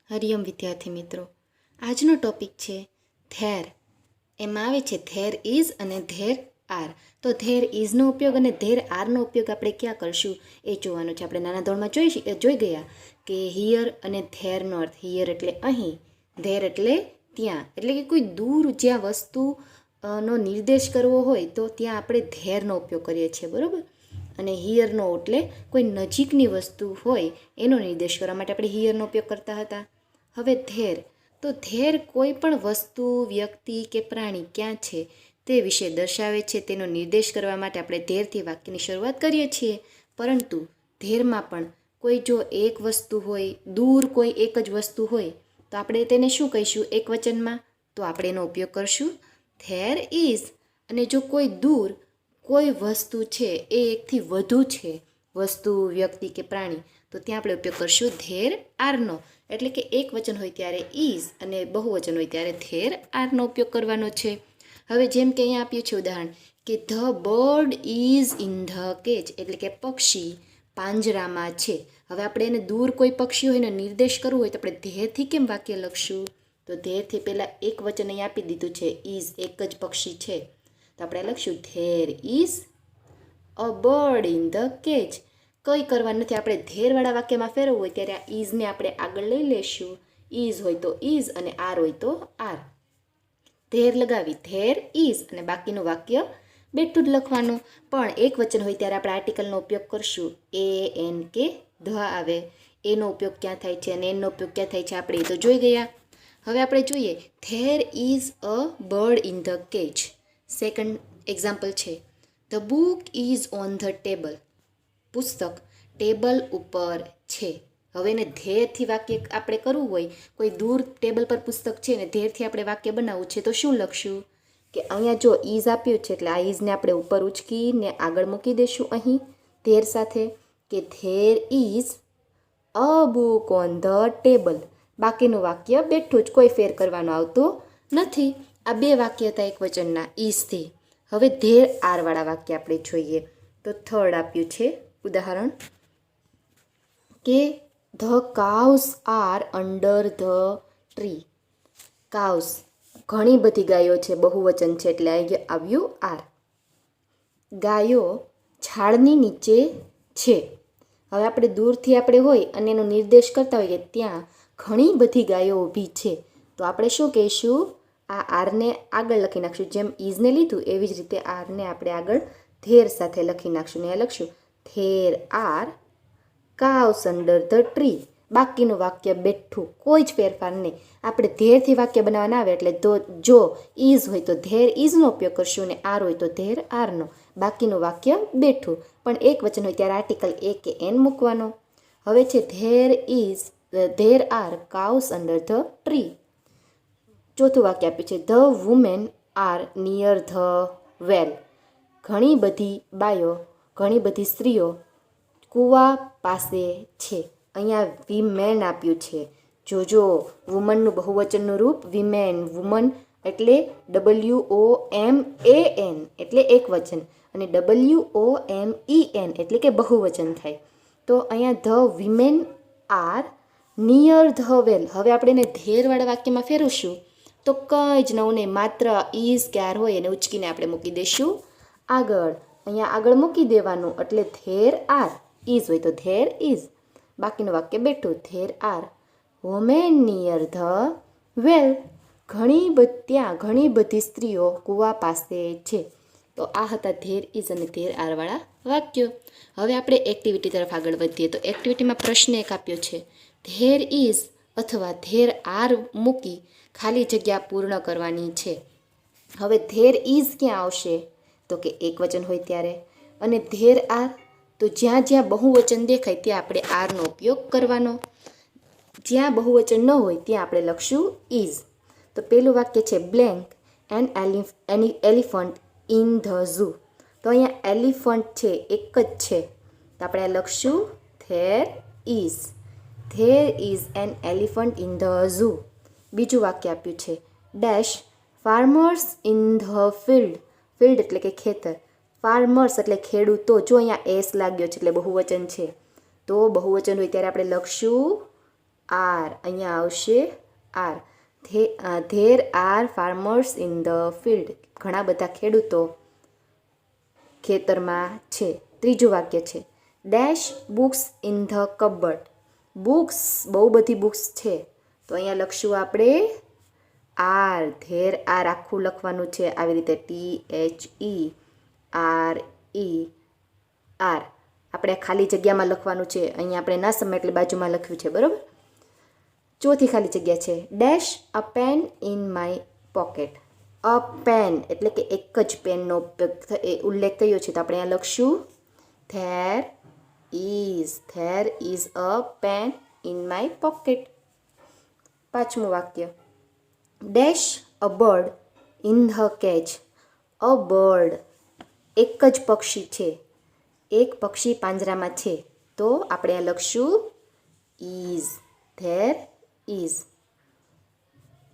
હરિયમ વિદ્યાર્થી મિત્રો, આજનો ટોપિક છે ધેર. એમાં આવે છે ધેર ઇઝ અને ધેર આર. તો ધેર ઇઝનો ઉપયોગ અને ધેર આરનો ઉપયોગ આપણે ક્યાં કરશું એ જોવાનું છે. આપણે નાના ધોરણમાં જોઈ ગયા કે હિયર અને ધેરનો અર્થ. હિયર એટલે અહીં, ધેર એટલે ત્યાં. એટલે કે કોઈ દૂર જ્યાં વસ્તુ નો નિર્દેશ કરવો હોય તો ત્યાં આપણે ધેરનો ઉપયોગ કરીએ છીએ, બરાબર. અને હિયરનો એટલે કોઈ નજીકની વસ્તુ હોય એનો નિર્દેશ કરવા માટે આપણે હિયરનો ઉપયોગ કરતા હતા. હવે ધેર, તો ધેર કોઈ પણ વસ્તુ, વ્યક્તિ કે પ્રાણી ક્યાં છે તે વિશે દર્શાવે છે. તેનો નિર્દેશ કરવા માટે આપણે ધેરથી વાક્યની શરૂઆત કરીએ છીએ. પરંતુ ધેરમાં પણ કોઈ જો એક વસ્તુ હોય, દૂર કોઈ એક જ વસ્તુ હોય તો આપણે તેને શું કહીશું એક વચનમાં? તો આપણે એનો ઉપયોગ કરશું ધેર ઇઝ. અને જો કોઈ દૂર કોઈ વસ્તુ છે, એ એકથી વધુ છે, વસ્તુ, વ્યક્તિ કે પ્રાણી, તો ત્યાં આપણે ઉપયોગ કરશું ધેર આરનો. એટલે કે એક વચન હોય ત્યારે ઇઝ અને બહુવચન હોય ત્યારે ધેર આરનો ઉપયોગ કરવાનો છે. હવે જેમ કે અહીંયા આપ્યું છે ઉદાહરણ કે the bird is in the cage, એટલે કે પક્ષી પાંજરામાં છે. હવે આપણે એને દૂર કોઈ પક્ષી હોય એને નિર્દેશ કરવો હોય તો આપણે ધેરથી કેમ વાક્ય લખશું? તો ધેરથી પહેલાં એક વચન અહીં આપી દીધું છે, ઇઝ, એક જ પક્ષી છે, તો આપણે લખશું there is a bird in the cage. કંઈ કરવાનું નથી. આપણે ધેરવાળા વાક્યમાં ફેરવવું હોય ત્યારે આ ઇઝને આપણે આગળ લઈ લેશું. ઇઝ હોય તો ઇઝ અને આર હોય તો આર. ધેર લગાવી ધેર ઇઝ અને બાકીનું વાક્ય બેઠું જ લખવાનું. પણ એક વચન હોય ત્યારે આપણે આર્ટિકલનો ઉપયોગ કરશું. એ એન કે ધ આવે એનો ઉપયોગ ક્યાં થાય છે અને એનો ઉપયોગ ક્યાં થાય છે આપણે એ તો જોઈ ગયા. હવે આપણે જોઈએ there is a bird in the cage. Second example છે the book is on the table. પુસ્તક ટેબલ ઉપર છે. હવે એને ધેરથી વાક્ય આપણે કરવું હોય, કોઈ દૂર ટેબલ પર પુસ્તક છે ને ધેરથી આપણે વાક્ય બનાવવું છે તો શું લખશું? કે અહીંયા જો ઇઝ આપ્યું છે એટલે આ ઇઝને આપણે ઉપર ઉચકીને આગળ મૂકી દઈશું અહીં ધેર સાથે, કે there is a book on the table. બાકીનું વાક્ય બેઠું જ, કોઈ ફેર કરવાનો આવતો નથી. આ બે વાક્ય હતા એક વચનના ઇઝથી. હવે ધેર આરવાળા વાક્ય આપણે જોઈએ. તો થર્ડ આપ્યું છે ઉદાહરણ કે the cows are under the tree. Cows ઘણી બધી ગાયો છે, બહુવચન છે એટલે આવ્યું આર. ગાયો ઝાડની નીચે છે. હવે આપણે દૂરથી આપણે હોય અને એનો નિર્દેશ કરતા હોઈએ કે ત્યાં ઘણી બધી ગાયો ઊભી છે તો આપણે શું કહીશું? આ આરને આગળ લખી નાખશું. જેમ ઇઝને લીધું એવી જ રીતે આરને આપણે આગળ ધેર સાથે લખી નાખશું. ને લખશું there are cows under the tree. બાકીનું વાક્ય બેઠું, કોઈ જ ફેરફાર નહીં. આપણે ધેરથી વાક્ય બનાવવાના આવે એટલે જો ઇઝ હોય તો ધેર ઇઝનો ઉપયોગ કરશું અને આર હોય તો ધેર આરનો. બાકીનું વાક્ય બેઠું. પણ એક વચન હોય ત્યારે આર્ટિકલ એ કે એન મૂકવાનો. હવે છે there are cows under the tree. ચોથું વાક્ય આપ્યું છે the women are near the well. ઘણી બધી બાયો, ઘણી બધી સ્ત્રીઓ કૂવા પાસે છે. અહીંયા વીમેન આપ્યું છે. જોજો વુમનનું બહુવચનનું રૂપ વીમેન. વુમન એટલે WOMAN એટલે એક વચન અને WOMEN એટલે કે બહુવચન થાય. તો અહીંયા the women are near the well. હવે આપણે એને ધેરવાળા વાક્યમાં ફેરવશું તો કંઈ જ નવું નહીં, માત્ર ઇઝ કે આર હોય એને ઉચકીને આપણે મૂકી દઈશું આગળ. અહીંયા આગળ મૂકી દેવાનું એટલે ધેર આર. ઇઝ હોય તો ધેર ઇઝ, બાકીનું વાક્ય બેઠું there are women near the well. ત્યાં ઘણી બધી સ્ત્રીઓ કૂવા પાસે છે. તો આ હતા ધેર ઇઝ અને ધેર આરવાળા વાક્યો. હવે આપણે એક્ટિવિટી તરફ આગળ વધીએ. તો એક્ટિવિટીમાં પ્રશ્ન એક આપ્યો છે ધેર ઇઝ અથવા ધેર આર મૂકી ખાલી જગ્યા પૂર્ણ કરવાની છે. હવે ધેર ઇઝ ક્યાં આવશે? તો કે એક વચન હોય ત્યારે. અને ધેર આર તો જ્યાં જ્યાં બહુવચન દેખાય ત્યાં આપણે આરનો ઉપયોગ કરવાનો. જ્યાં બહુવચન ન હોય ત્યાં આપણે લખશું ઇઝ. તો પહેલું વાક્ય છે blank an elephant in the zoo. તો અહીંયા એલિફન્ટ છે એક જ છે તો આપણે લખશું there is. There is an elephant in the zoo. બીજું વાક્ય આપ્યું છે dash farmers in the field. Field એટલે કે ખેતર, ફાર્મર્સ એટલે ખેડૂતો. જો અહીંયા એસ લાગ્યો છે એટલે બહુવચન છે તો બહુવચન હોય ત્યારે આપણે લખશું આર, અહીંયા આવશે are. There are farmers in the field, ઘણા બધા ખેડૂતો ખેતરમાં છે. ત્રીજું વાક્ય છે dash books in the cupboard, books બહુ બધી બુક્સ છે, તો અહીંયા લખશું આપણે આર. ધેર આર આખું લખવાનું છે આવી રીતે THERE આર. આપણે ખાલી જગ્યામાં લખવાનું છે, અહીંયા આપણે ના સમય એટલે બાજુમાં લખ્યું છે, બરાબર. ચોથી ખાલી જગ્યા છે dash a pen in my pocket. A pen એટલે કે એક જ પેનનો ઉલ્લેખ કર્યો છે, તો આપણે અહીંયા લખશું there is a pen in my pocket. પાંચમું વાક્ય dash a bird in the cage. A bird એક જ પક્ષી છે, એક પક્ષી પાંજરામાં છે, તો આપણે આ લખશું ઇઝ. There is.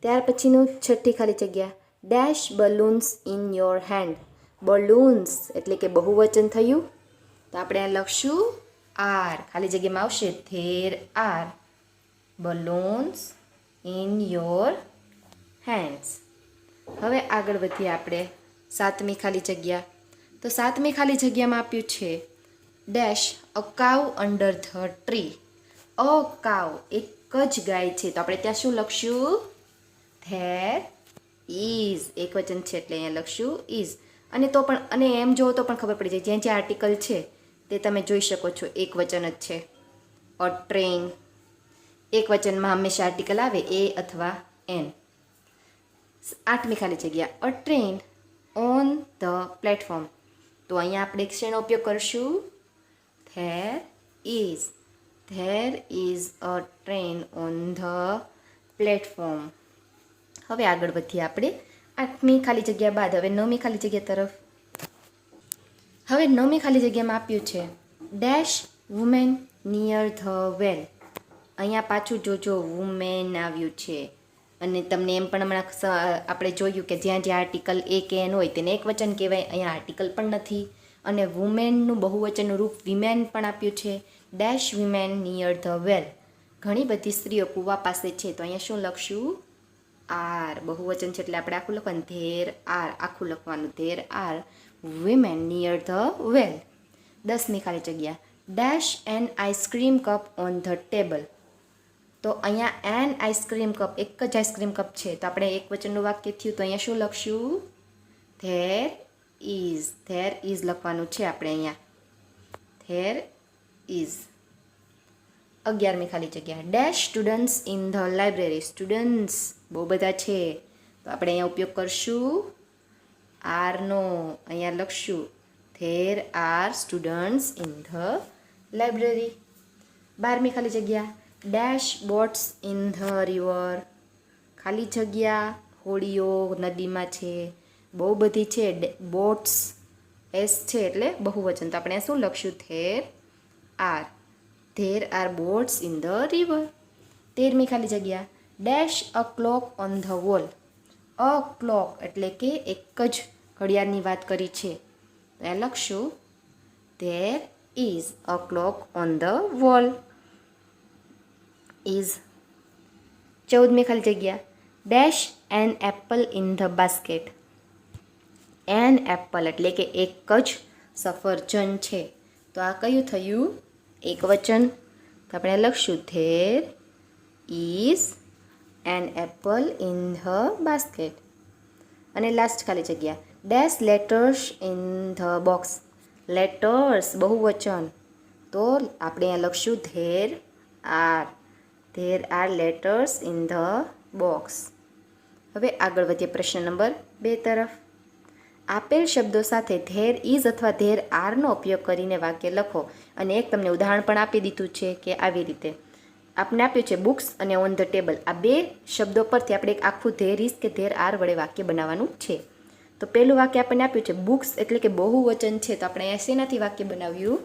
ત્યાર પછીનું છઠ્ઠી ખાલી જગ્યા dash balloons in your hand. Balloons એટલે કે બહુવચન થયું, તો આપણે આ લખશું આર. ખાલી જગ્યામાં આવશે there are balloons in your hands. હવે આગળ વધીએ આપણે સાતમી ખાલી જગ્યા. તો સાતમી ખાલી જગ્યામાં આપ્યું છે ડેશ અ કાવ અંડર ધ ટ્રી. અ કાવ એક જ ગાય છે, તો આપણે ત્યાં શું લખશું ધેર ઇઝ. એક વચન છે એટલે અહીંયા લખશું ઇઝ. અને તો પણ અને એમ જોવો તો પણ ખબર પડી જાય, જ્યાં જ્યાં આર્ટિકલ છે તે તમે જોઈ શકો છો એક વચન જ છે. અ ટ્રેન એક વચનમાં હંમેશા આર્ટિકલ આવે એ અથવા એન. આઠમી ખાલી જગ્યા અ ટ્રેન ઓન ધ પ્લેટફોર્મ, તો અહીંયા આપણે શેનો ઉપયોગ કરશું there is. There is a train on the platform. હવે આગળ વધીએ આપણે આઠમી ખાલી જગ્યા બાદ હવે નવમી ખાલી જગ્યા તરફ. હવે નવમી ખાલી જગ્યામાં આપ્યું છે dash women near the well. અહીંયા પાછું જોજો વુમેન આવ્યું છે, અને તમને એમ પણ હમણાં આપણે જોયું કે જ્યાં જ્યાં આર્ટિકલ એ કે એન હોય તેને એક વચન કહેવાય, અહીંયા આર્ટિકલ પણ નથી. અને વુમેનનું બહુવચનનું રૂપ વિમેન પણ આપ્યું છે. Dash women near the well, ઘણી બધી સ્ત્રીઓ કૂવા પાસે છે, તો અહીંયા શું લખશું આર. બહુવચન છે એટલે આપણે આખું લખવાનું ધેર આર આખું લખવાનું there are women near the well. દસમી ખાલી જગ્યા dash an ice cream cup on the table. તો અહીંયા એન આઈસ્ક્રીમ કપ એક જ આઈસ્ક્રીમ કપ છે, તો આપણે એક વચનનું વાક્ય થયું, તો અહીંયા શું લખશું ધેર ઇઝ. ધેર ઇઝ લખવાનું છે આપણે અહીંયા ધેર ઇઝ. 11મી ખાલી જગ્યા dash students in the library. Students બહુ બધા છે, તો આપણે અહીંયા ઉપયોગ કરશું આરનો. અહીંયા લખશું there are students in the library. 12મી ખાલી જગ્યા dash boats in the river. ખાલી જગ્યા હોડીઓ નદીમાં છે, બહુ બધી છે. બોટ્સ એસ છે એટલે બહુવચન, તો આપણે શું લખશું there are. There are boats in the river. 13મી ખાલી જગ્યા dash a clock on the wall. A clock એટલે કે એક જ ઘડિયાળની વાત કરી છે, તો એ લખશું there is a clock on the wall is. 14મી ખાલી જગ્યા dash an apple in the basket. An apple એટલે કે એક જ સફરજન છે, તો આ કયું થયું એક વચન, તો આપણે લખશું there is N apple in the basket. અને લાસ્ટ ખાલી જગ્યા dash letters in the box. Letters બહુવચન, તો આપણે અહીંયા લખશું there are. There R letters in the box. હવે આગળ વધીએ પ્રશ્ન નંબર 2 તરફ. આપેલ શબ્દો સાથે ધેર ઇઝ અથવા ધેર આરનો ઉપયોગ કરીને વાક્ય લખો. અને એક તમને ઉદાહરણ પણ આપી દીધું છે કે આવી રીતે આપણે આપ્યું છે બુક્સ અને ઓન ધ ટેબલ. આ બે શબ્દો પરથી આપણે એક આખું ધેર ઇઝ કે ધેર આર વડે વાક્ય બનાવવાનું છે. તો પહેલું વાક્ય આપણને આપ્યું છે બુક્સ એટલે કે બહુવચન છે, તો આપણે શેનાથી વાક્ય બનાવ્યું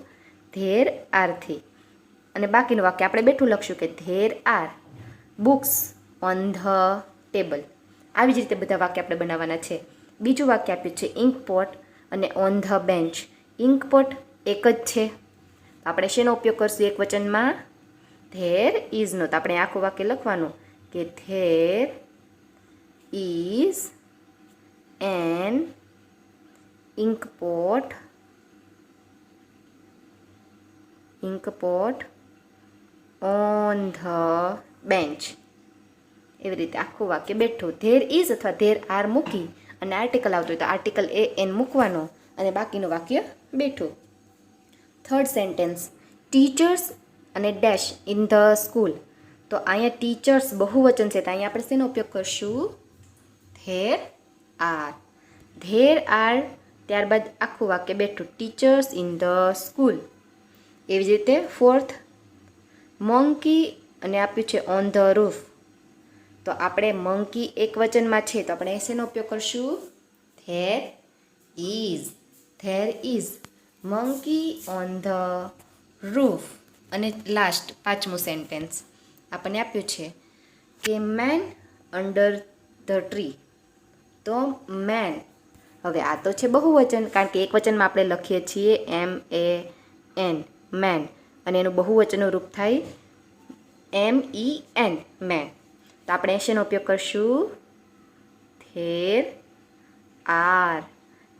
ધેર આરથી. અને બાકીનું વાક્ય આપણે બેઠું લખશું કે there R books on the table. આવી જ રીતે બધા વાક્ય આપણે બનાવવાના છે. બીજું વાક્ય આપ્યું છે ઇન્ક પોટ અને on the bench. Ink pot એક જ છે, તો આપણે શેનો ઉપયોગ કરશું એક વચનમાં ધેર ઇઝનો, તો આપણે આખું વાક્ય લખવાનું કે there is an inkpot on the bench. એવી રીતે આખું વાક્ય બેઠું. ધેર ઇઝ અથવા ધેર આર મૂકી અને આર્ટિકલ આવતું હોય તો આર્ટિકલ એ એન મૂકવાનો અને બાકીનું વાક્ય બેઠું. થર્ડ સેન્ટેન્સ, ટીચર્સ અને ડેશ ઇન ધ સ્કૂલ. તો અહીંયા ટીચર્સ બહુવચન છે તો અહીંયા આપણે શેનો ઉપયોગ કરશું? There are. ધેર આર, ત્યારબાદ આખું વાક્ય બેઠું ટીચર્સ ઇન ધ સ્કૂલ. એવી જ રીતે ફોર્થ, મંકી અને આપ્યું છે ઓન ધ રૂફ. તો આપણે મંકી એક વચનમાં છે તો આપણે શેનો ઉપયોગ કરશું? There is. There is monkey on the roof. અને લાસ્ટ પાંચમું સેન્ટેન્સ આપણને આપ્યું છે કે મેન અંડર ધ ટ્રી. તો મેન, હવે આ તો છે બહુવચન કારણ કે એક વચનમાં આપણે લખીએ છીએ MAN મેન, અને એનું બહુવચનનું રૂપ થાય MEN મેન. તો આપણે શેનો ઉપયોગ કરશું? There are.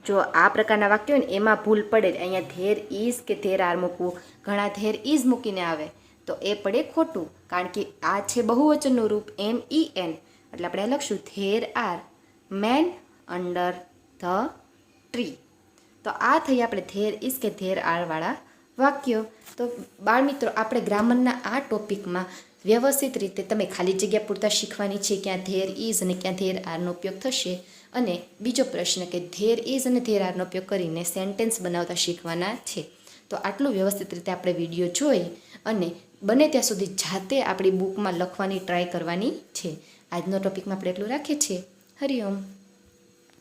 જો આ પ્રકારના વાક્ય હોય ને એમાં ભૂલ પડે, અહીંયા ધેર ઇઝ કે ધેર આર મૂકવું, ઘણા ધેર ઇઝ મૂકીને આવે તો એ પડે ખોટું કારણ કે આ છે બહુવચનનું રૂપ MEN, એટલે આપણે લખશું there are men under the tree. તો આ થઈ આપણે ધેર ઇઝ કે ધેર આર વાળા વાક્યો. તો બાળમિત્રો, આપણે ગ્રામરના આ ટોપિકમાં વ્યવસ્થિત રીતે તમે ખાલી જગ્યા પૂરતા શીખવાની છે ક્યાં ધેર ઇઝ અને ક્યાં ધેર આરનો ઉપયોગ થશે. અને બીજો પ્રશ્ન કે ધેર ઇઝ અને ધેર આરનો ઉપયોગ કરીને સેન્ટેન્સ બનાવતા શીખવાના છે. તો આટલું વ્યવસ્થિત રીતે આપણે વિડીયો જોઈ અને બને ત્યાં સુધી જાતે આપણી બુકમાં લખવાની ટ્રાય કરવાની છે. આજનો ટોપિકમાં આપણે એટલું રાખીએ છીએ. હરિઓમ.